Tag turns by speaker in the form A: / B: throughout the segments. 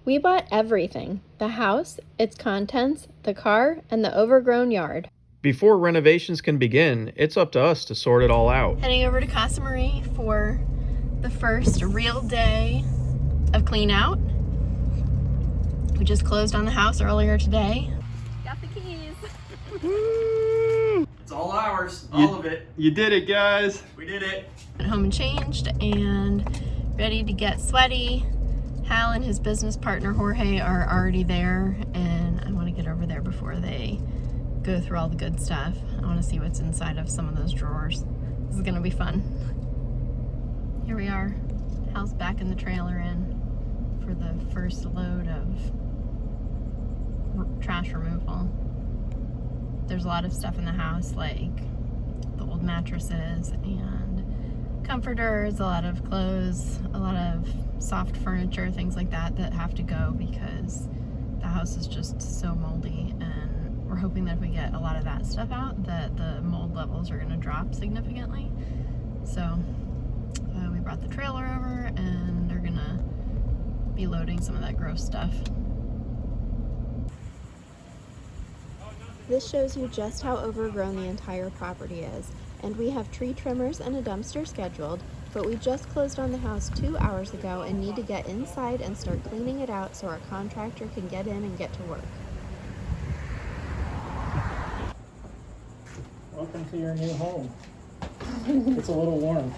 A: We bought everything: the house, its contents, the car, and the overgrown yard.
B: Before renovations can begin, it's up to us to sort it all out.
A: Heading over to Casa Marie for the first real day of clean out. We just closed on the house earlier today. Got the keys.
B: It's all ours, all of it. You did it, guys. We did it.
A: Went home and changed and ready to get sweaty. Hal and his business partner Jorge are already there, and I want to get over there before they go through all the good stuff. I want to see what's inside of some of those drawers. This is gonna be fun. Here we are. Hal's back in the trailer in for the first load of trash removal. There's a lot of stuff in the house, like the old mattresses and comforters, a lot of clothes, a lot of soft furniture, things like that that have to go because the house is just so moldy, and we're hoping that if we get a lot of that stuff out that the mold levels are going to drop significantly. So we brought the trailer over and they're going to be loading some of that gross stuff. This shows you just how overgrown the entire property is, and we have tree trimmers and a dumpster scheduled, but we just closed on the house 2 hours ago and need to get inside and start cleaning it out so our contractor can get in and get to work.
C: Welcome to your new home. It's a little warm.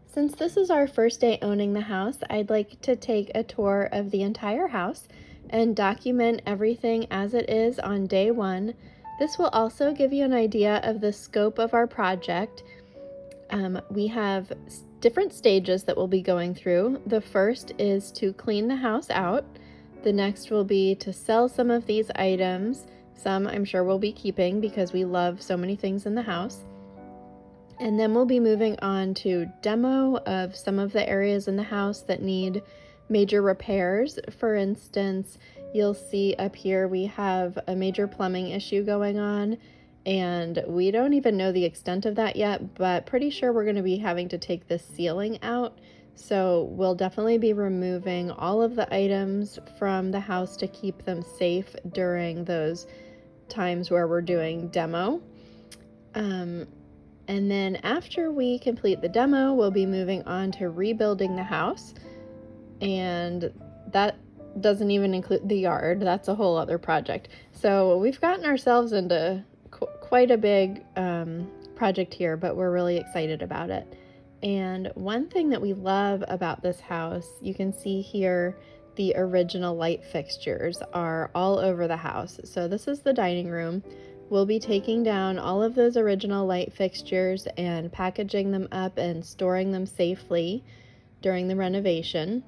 A: Since this is our first day owning the house, I'd like to take a tour of the entire house and document everything as it is on day one. This will also give you an idea of the scope of our project. We have different stages that we'll be going through. The first is to clean the house out. The next will be to sell some of these items. Some I'm sure we'll be keeping because we love so many things in the house. And then we'll be moving on to demo of some of the areas in the house that need major repairs. For instance, you'll see up here we have a major plumbing issue going on, and we don't even know the extent of that yet, but pretty sure we're going to be having to take this ceiling out. So we'll definitely be removing all of the items from the house to keep them safe during those times where we're doing demo. And then after we complete the demo, we'll be moving on to rebuilding the house. And that doesn't even include the yard. That's a whole other project. So we've gotten ourselves into quite a big project here, but we're really excited about it. And one thing that we love about this house, you can see here, the original light fixtures are all over the house. So this is the dining room. We'll be taking down all of those original light fixtures and packaging them up and storing them safely during the renovation.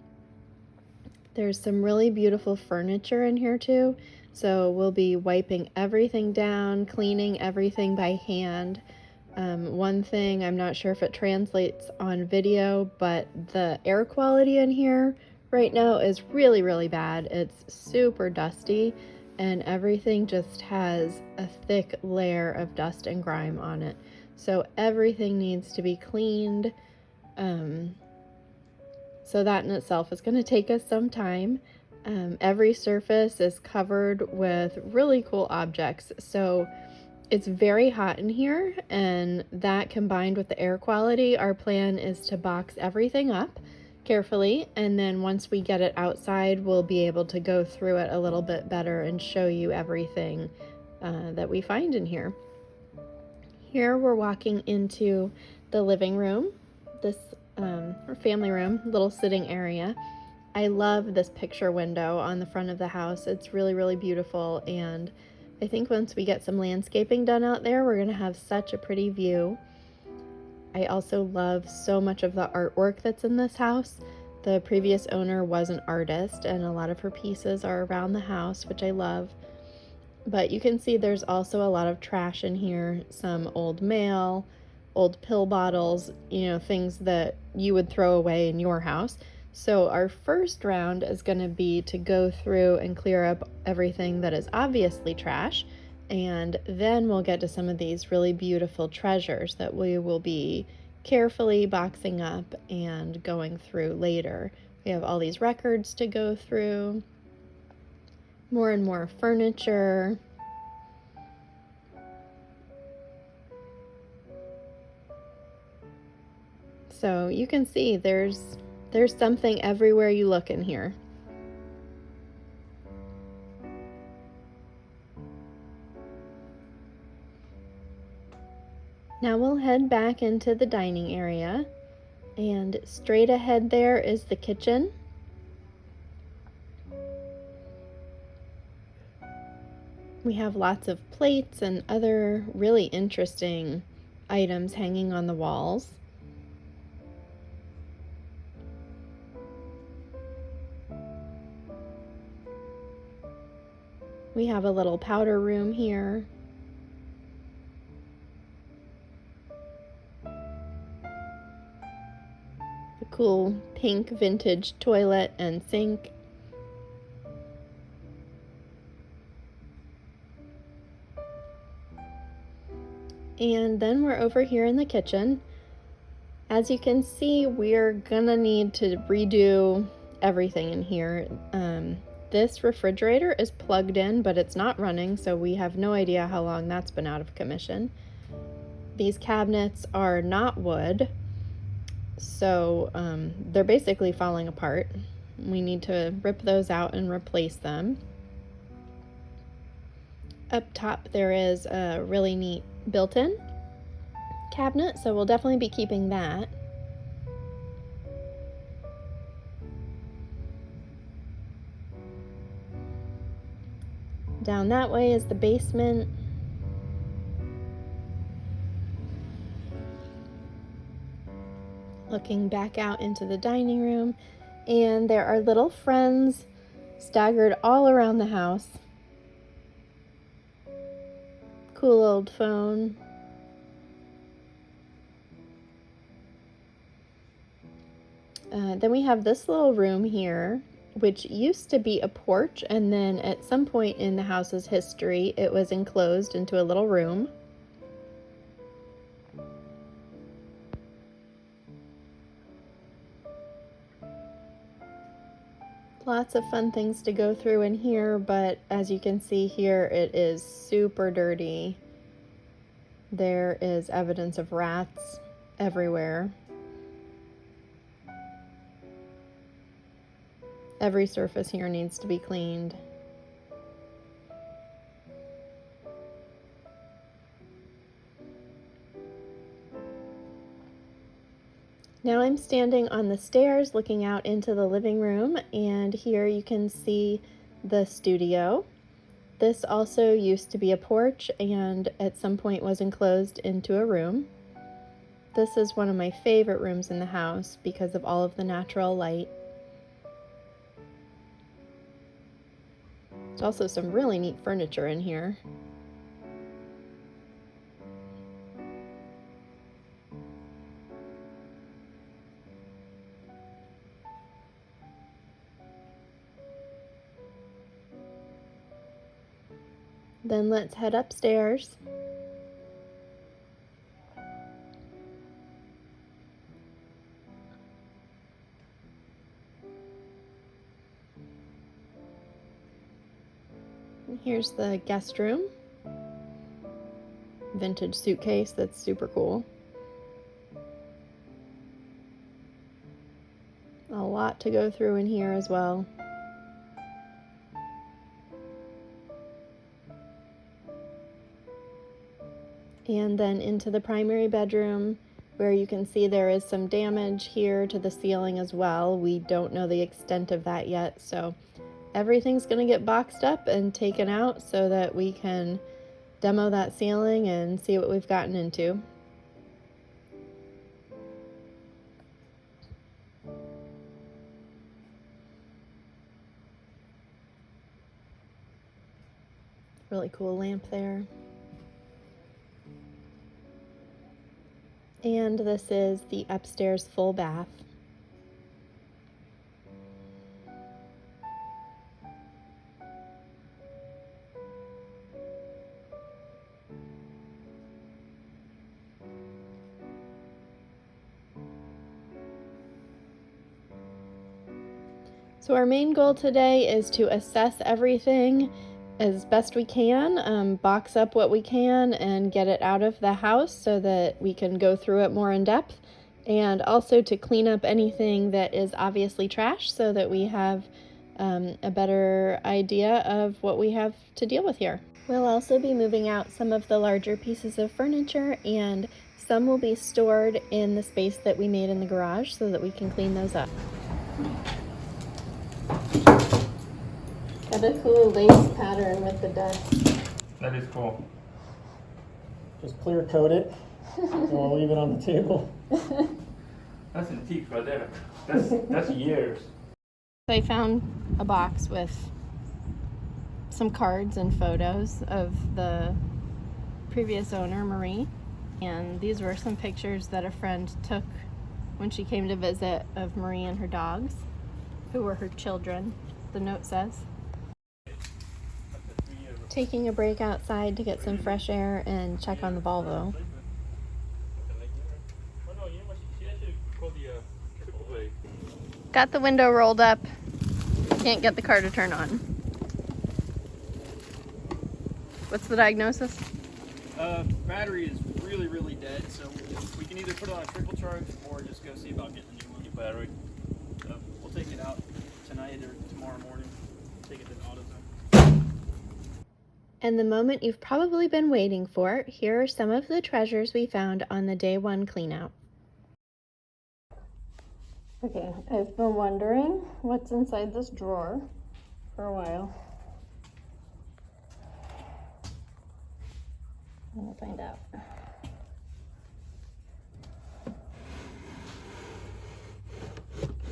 A: There's some really beautiful furniture in here too. So we'll be wiping everything down, cleaning everything by hand. One thing, I'm not sure if it translates on video, but the air quality in here right now is really, really bad. It's super dusty, and everything just has a thick layer of dust and grime on it. So everything needs to be cleaned. So that in itself is going to take us some time. Every surface is covered with really cool objects. So it's very hot in here, and that combined with the air quality, our plan is to box everything up carefully, and then once we get it outside, we'll be able to go through it a little bit better and show you everything that we find in here. Here we're walking into the living room, this or family room, little sitting area. I love this picture window on the front of the house. It's really, really beautiful, and I think once we get some landscaping done out there, we're going to have such a pretty view. I also love so much of the artwork that's in this house. The previous owner was an artist, and a lot of her pieces are around the house, which I love. But you can see there's also a lot of trash in here, some old mail, old pill bottles, things that you would throw away in your house. So our first round is going to be to go through and clear up everything that is obviously trash, and then we'll get to some of these really beautiful treasures that we will be carefully boxing up and going through later. We have all these records to go through, more and more furniture. So you can see there's something everywhere you look in here. Now we'll head back into the dining area, and straight ahead there is the kitchen. We have lots of plates and other really interesting items hanging on the walls. We have a little powder room here. A cool pink vintage toilet and sink. And then we're over here in the kitchen. As you can see, we're gonna need to redo everything in here. This refrigerator is plugged in, but it's not running, so we have no idea how long that's been out of commission. These cabinets are not wood, so they're basically falling apart. We need to rip those out and replace them. Up top there is a really neat built-in cabinet, so we'll definitely be keeping that. Down that way is the basement. Looking back out into the dining room, and there are little friends staggered all around the house. Cool old phone. Then we have this little room here, which used to be a porch, and then at some point in the house's history, it was enclosed into a little room. Lots of fun things to go through in here, but as you can see here, it is super dirty. There is evidence of rats everywhere. Every surface here needs to be cleaned. Now I'm standing on the stairs looking out into the living room, and here you can see the studio. This also used to be a porch and at some point was enclosed into a room. This is one of my favorite rooms in the house because of all of the natural light. There's also some really neat furniture in here. Then let's head upstairs. And here's the guest room. Vintage suitcase, that's super cool. A lot to go through in here as well. And then into the primary bedroom, where you can see there is some damage here to the ceiling as well. We don't know the extent of that yet, so everything's going to get boxed up and taken out so that we can demo that ceiling and see what we've gotten into. Really cool lamp there. And this is the upstairs full bath. So our main goal today is to assess everything as best we can, box up what we can and get it out of the house so that we can go through it more in depth, and also to clean up anything that is obviously trash so that we have a better idea of what we have to deal with here. We'll also be moving out some of the larger pieces of furniture, and some will be stored in the space that we made in the garage so that we can clean those up. Got a cool lace pattern with the dust.
B: That is cool.
C: Just clear coat it, and we'll leave it on the table.
B: That's antique right there. That's years.
A: I found a box with some cards and photos of the previous owner, Marie, and these were some pictures that a friend took when she came to visit of Marie and her dogs, who were her children, the note says. Taking a break outside to get some fresh air and check on the Volvo. Got the window rolled up. Can't get the car to turn on. What's the diagnosis?
D: Battery is really dead, so we can either put it on a trickle charge or just go see about getting a new battery. So we'll take it out tonight or tomorrow morning. Take it to the AutoZone.
A: And the moment you've probably been waiting for, here are some of the treasures we found on the day one cleanout. Okay, I've been wondering what's inside this drawer for a while. I'm gonna find out.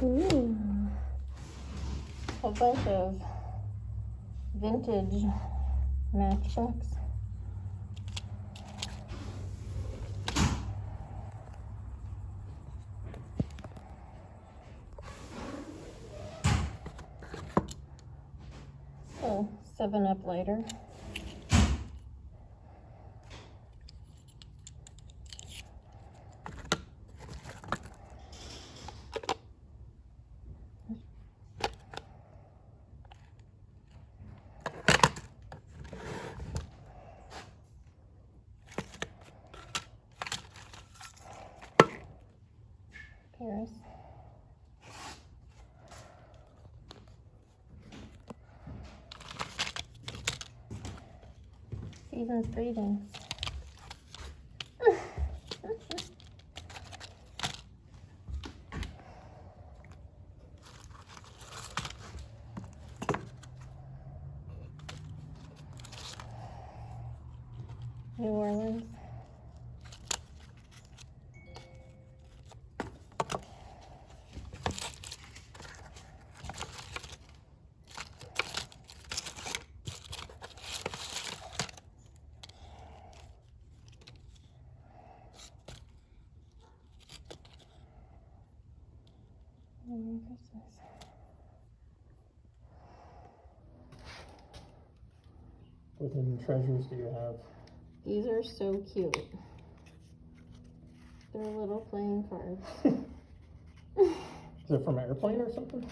A: Ooh, a bunch of vintage matchbooks. Oh, 7-Up lighter. Paris. Season's greetings. New Orleans. Merry Christmas.
C: What hidden treasures do you have?
A: These are so cute. They're little playing cards.
C: Is it from an airplane or something?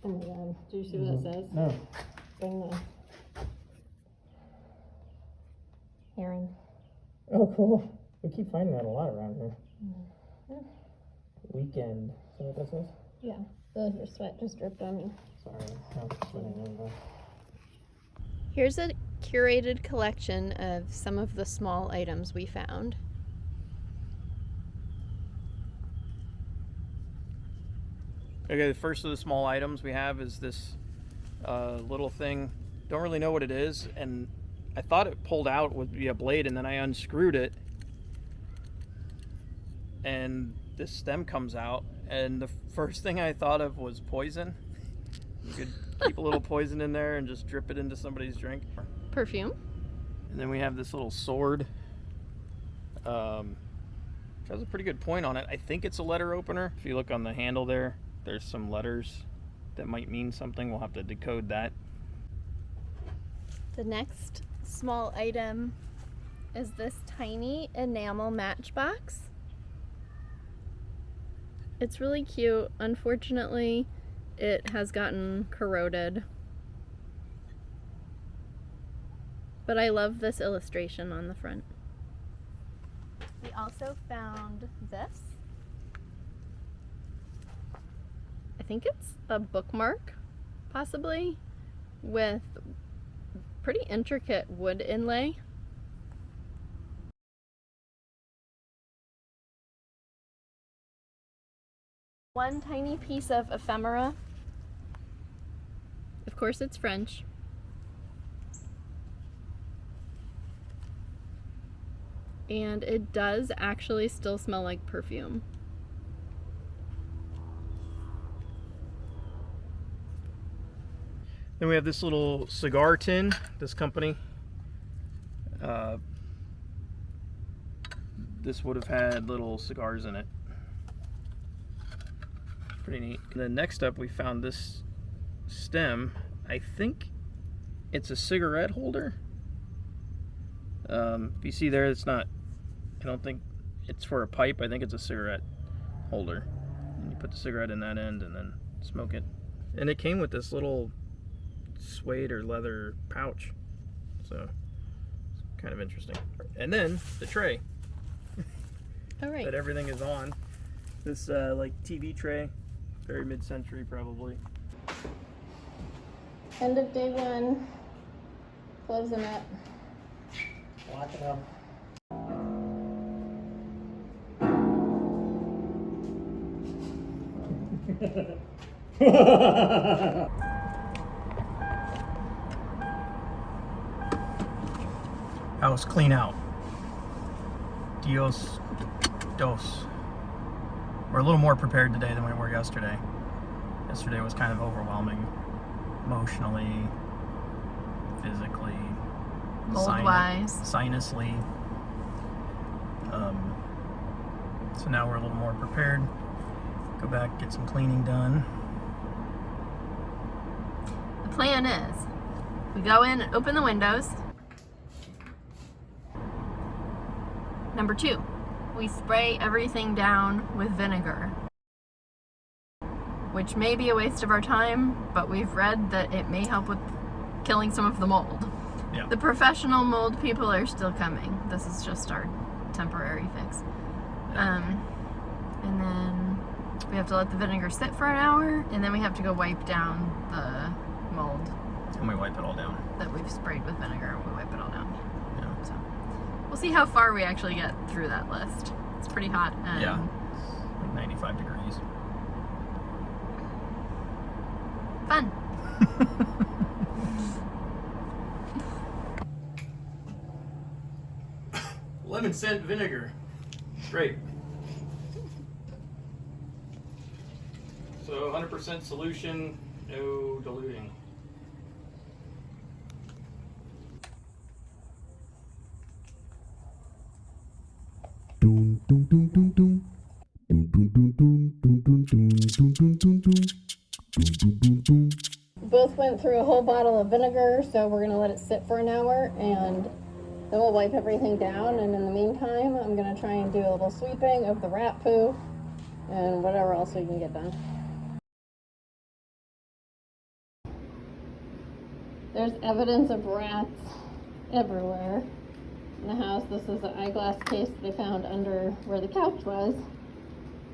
A: Oh my god, do you see what it says?
C: No.
A: Bring the heron.
C: Oh, cool. We keep finding that a lot around here. Weekend. Is that what that says?
A: Yeah. Oh, your sweat just dripped on me.
C: Sorry, I'm sweating in there.
A: Here's a curated collection of some of the small items we found.
B: Okay, the first of the small items we have is this little thing. Don't really know what it is, and I thought it pulled out would be a blade, and then I unscrewed it, and this stem comes out, and the first thing I thought of was poison. You could keep a little poison in there and just drip it into somebody's drink.
A: Perfume.
B: And then we have this little sword, which has a pretty good point on it. I think it's a letter opener. If you look on the handle there, there's some letters that might mean something. We'll have to decode that.
A: The next small item is this tiny enamel matchbox. It's really cute. Unfortunately, it has gotten corroded. But I love this illustration on the front. We also found this. I think it's a bookmark, possibly, with pretty intricate wood inlay. One tiny piece of ephemera. Of course, it's French. And it does actually still smell like perfume.
B: Then we have this little cigar tin, this company. This would have had little cigars in it. Pretty neat. And then next up we found this stem. I think it's a cigarette holder. If you see there, it's not, I don't think it's for a pipe. I think it's a cigarette holder. And you put the cigarette in that end and then smoke it. And it came with this little suede or leather pouch. So it's kind of interesting. And then the tray.
A: All right.
B: That everything is on. This like TV tray. Very mid-century, probably.
A: End of day one. Closing it.
C: Lock it up.
B: House clean out. Dios dos. We're a little more prepared today than we were yesterday. Yesterday was kind of overwhelming, emotionally, physically,
A: Mold-wise.
B: sinusly. So now we're a little more prepared. Go back, get some cleaning done.
A: The plan is, we go in and open the windows. Number 2, we spray everything down with vinegar, which may be a waste of our time, but we've read that it may help with killing some of the mold.
B: Yeah.
A: The professional mold people are still coming. This is just our temporary fix. And then we have to let the vinegar sit for an hour, and then we have to go wipe down the mold
B: And we wipe it all down.
A: that we've sprayed with vinegar, and we wipe it all down.
B: Yeah.
A: So we'll see how far we actually get through that list. It's pretty hot. And
B: Yeah. Like 95 degrees.
A: Fun.
B: 11-cent vinegar. Great. So 100% solution, no diluting.
E: Dun, dun, dun, dun, dun. Dun, dun, dun, dun, dun, dun, dun, dun, dun, dun, dun. Dun, dun, dun, dun.
A: Both went through a whole bottle of vinegar, so we're gonna let it sit for an hour, and then we'll wipe everything down. And in the meantime, I'm gonna try and do a little sweeping of the rat poo and whatever else we can get done. There's evidence of rats everywhere in the house. This is an eyeglass case they found under where the couch was.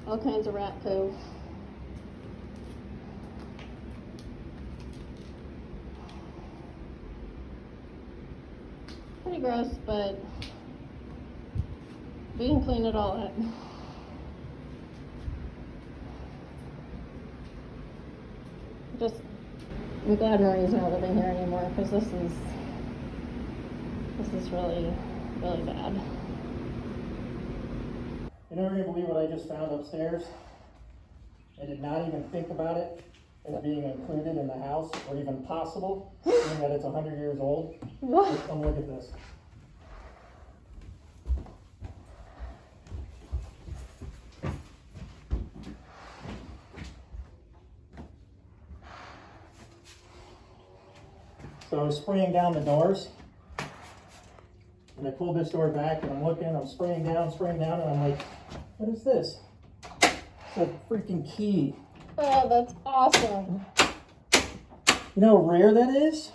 A: All kinds of rat poo. Pretty gross, but we can clean it all up. I'm glad Marie's not living here anymore, because this is really, really bad.
C: You're never gonna believe what I just found upstairs. I did not even think about it as being included in the house, or even possible, being that it's 100 years old.
A: What?
C: Come look at this. So I was spraying down the doors, and I pulled this door back, and I'm looking, I'm spraying down, and I'm like, what is this? It's a freaking key.
A: Oh, that's awesome.
C: You know how rare that is?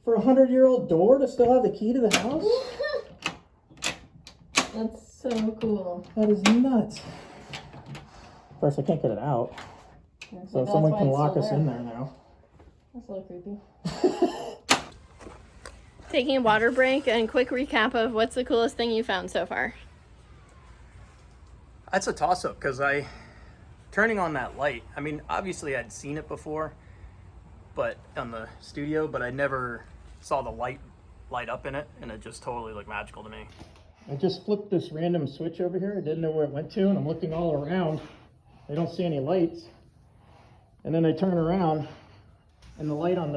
C: For a 100-year-old door to still have the key to the house?
A: That's so cool.
C: That is nuts. Of course, I can't get it out. So someone can lock us in there now.
A: That's a little creepy. Taking a water break and quick recap of what's the coolest thing you found so far.
B: That's a toss-up because turning on that light, I mean, obviously I'd seen it before, but on the studio, but I never saw the light up in it, and it just totally looked magical to me.
C: I just flipped this random switch over here. I didn't know where it went to, and I'm looking all around. I don't see any lights. And then I turn around, and the light on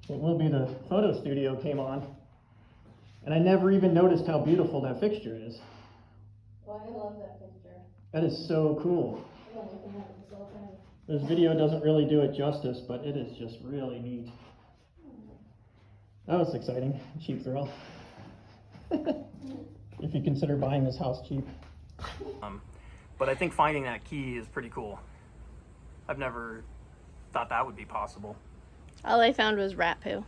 C: what will be the photo studio came on. And I never even noticed how beautiful that fixture is.
A: Well, I love that picture.
C: That is so cool. This video doesn't really do it justice, but it is just really neat. That was exciting. Cheap thrill. If you consider buying this house cheap.
B: But I think finding that key is pretty cool. I've never thought that would be possible.
A: All I found was rat poo.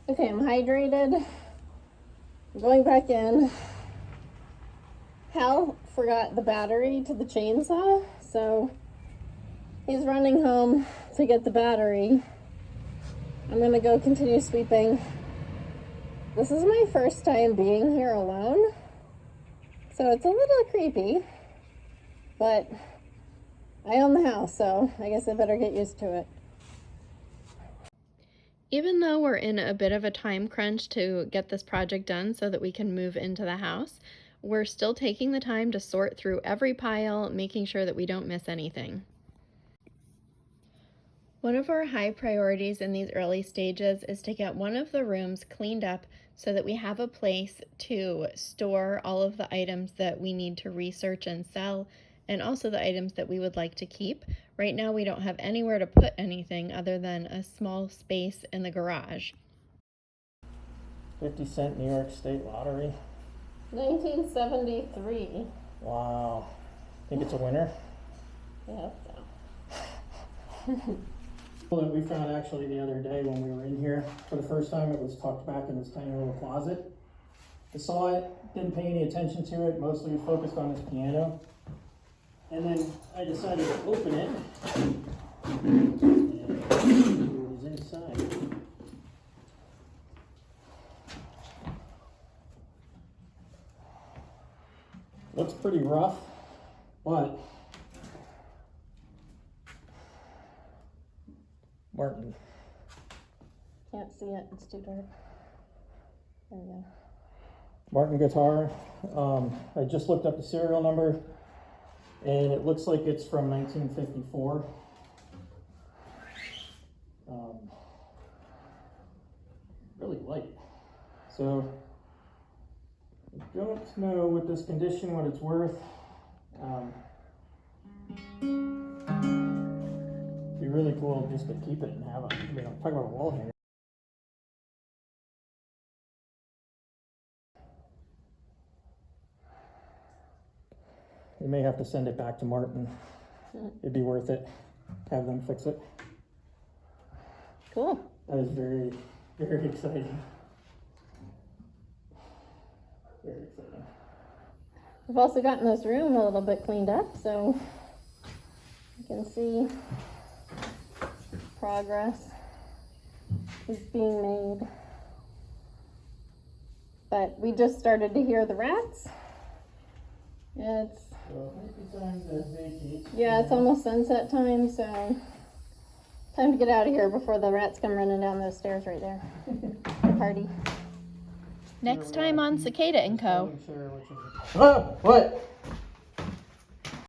A: Okay, I'm hydrated. I'm going back in. Hal forgot the battery to the chainsaw, so he's running home to get the battery. I'm gonna go continue sweeping. This is my first time being here alone, so it's a little creepy, but I own the house, so I guess I better get used to it. Even though we're in a bit of a time crunch to get this project done so that we can move into the house, we're still taking the time to sort through every pile, making sure that we don't miss anything. One of our high priorities in these early stages is to get one of the rooms cleaned up so that we have a place to store all of the items that we need to research and sell, and also the items that we would like to keep. Right now we don't have anywhere to put anything other than a small space in the garage.
C: 50-cent New York State Lottery.
A: 1973.
C: Wow. Think it's a winner?
A: Yeah, so.
C: That we found actually the other day when we were in here for the first time. It was tucked back in this tiny little closet. I saw it, didn't pay any attention to it, mostly focused on this piano. And then I decided to open it. And it was inside. Looks pretty rough, but Martin.
A: Can't see it, it's too dark. There we go.
C: Martin guitar. I just looked up the serial number, and it looks like it's from 1954. Really light. So I don't know with this condition what it's worth. It'd be really cool just to keep it and have a, talk about a wall hanger. We may have to send it back to Martin. It'd be worth it. Have them fix it.
A: Cool.
C: That is very, very exciting. Very exciting.
A: We've also gotten this room a little bit cleaned up, so you can see progress is being made. But we just started to hear the rats. It's yeah, it's almost sunset time, so time to get out of here before the rats come running down those stairs right there. Party. Next time on Cicada & Co.
C: Ah, what?